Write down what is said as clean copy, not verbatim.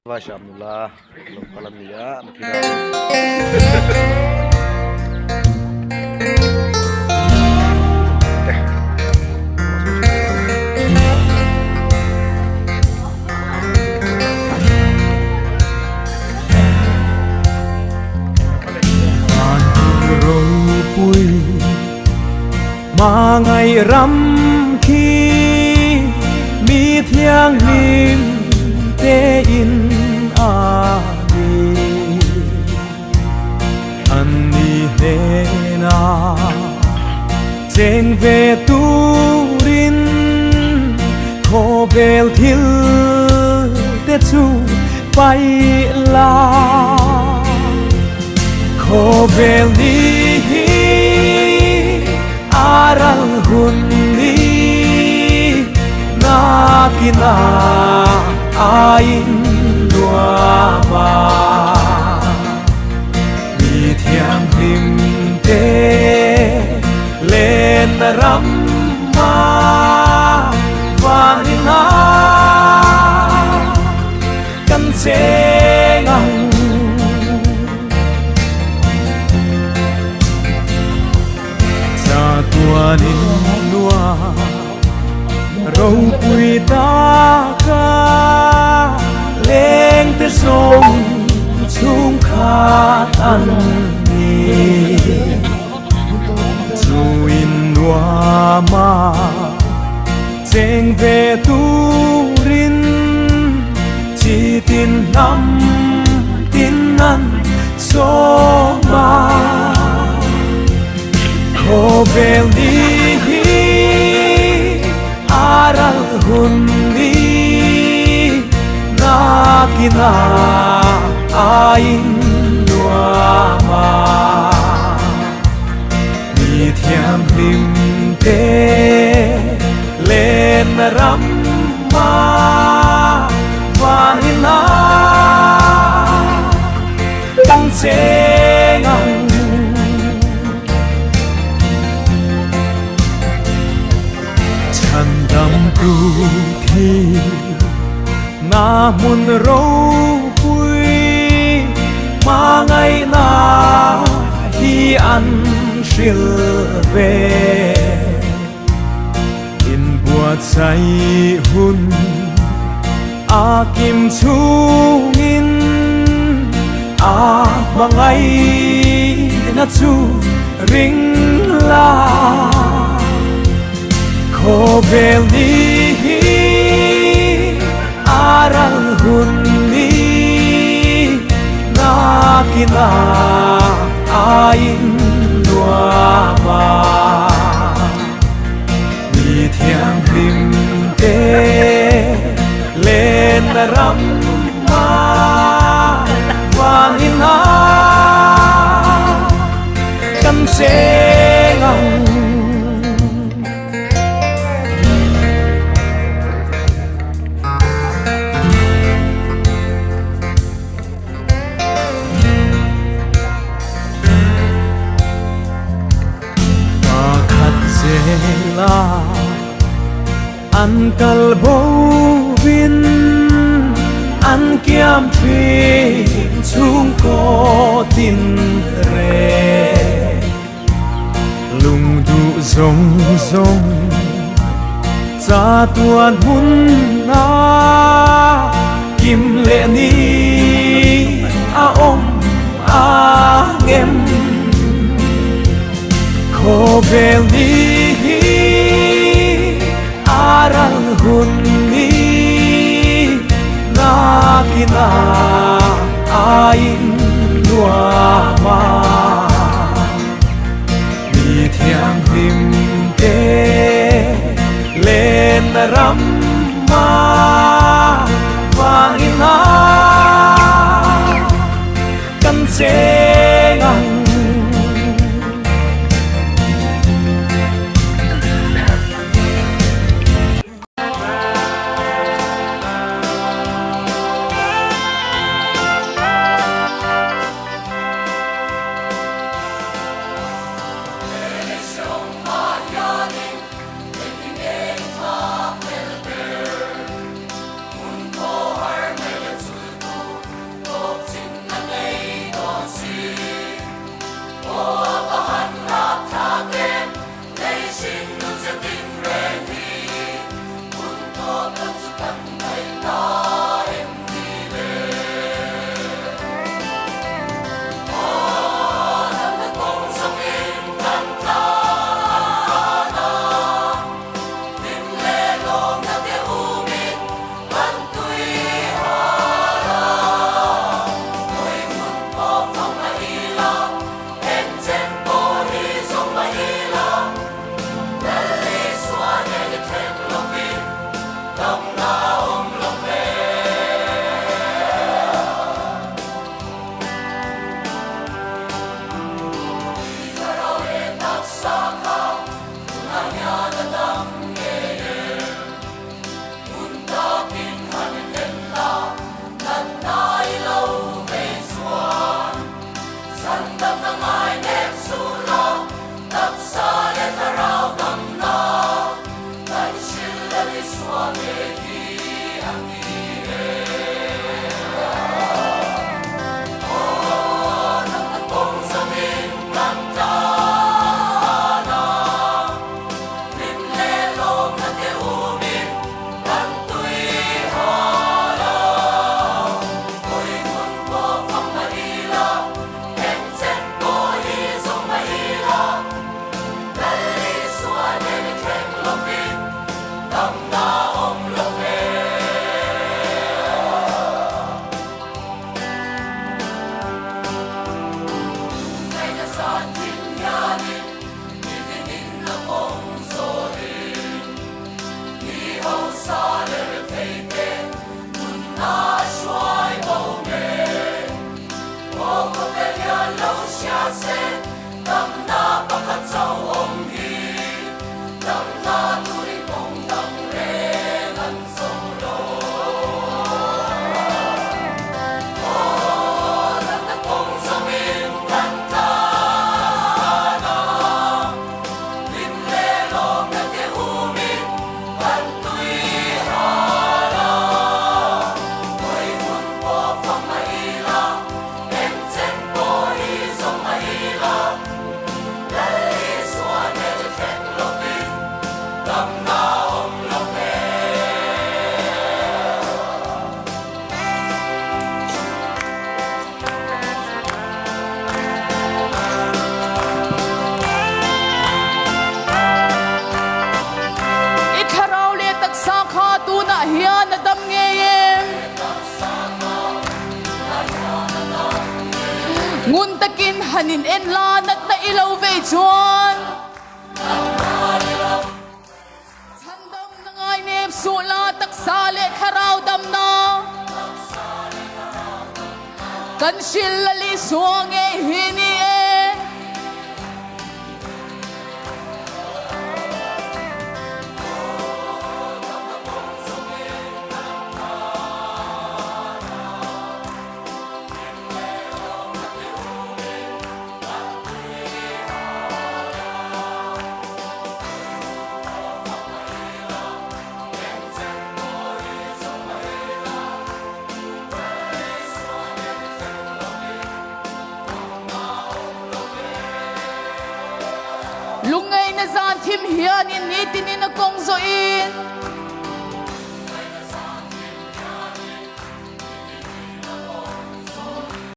Vashamnullah, belum kalam dia, mungkin mà ngày rằm khi mi thiêng liêng tê in a đi anh đi hè na trên về tu rin khô bèl thiêu tê chu bay la khô bèl đi aral hundi na kina ain duama mi thiam him te lên ramma vanina kan se ngang tua nín lúa râu bụi ta ca lên tới sông chung khát ăn nhì dù in lúa mà trên về tu rin chỉ tin năm tin ăn số mà khô bèl đi aral hundi na kina ain duama mi thiam lim te lên ramma vanina kan se ngang đam tu thi na mun râu bụi mà ngày na hi ăn sil về in buat say hun a kim chung in a mangai na chu ring la khô bèl đi aral hundi na kina ain duama mi thiang lim te lên ramma vanina kan se ngang la an kalbo vin an kiam phi chung ko tin re lung du zong zong cha tuan hun na kim le ni a om a ngem khô bèl ni aral hundi na kina ain duama mi thiang him te lên ramma vanina kan se ngang Nguntakin hanin enlan at nailaw bejon. Sandam na ngay nip sula taksali karaw dam na. Kansil lali suang e hini e. Lungay na zan tim hiyan in itinin na kong zoin.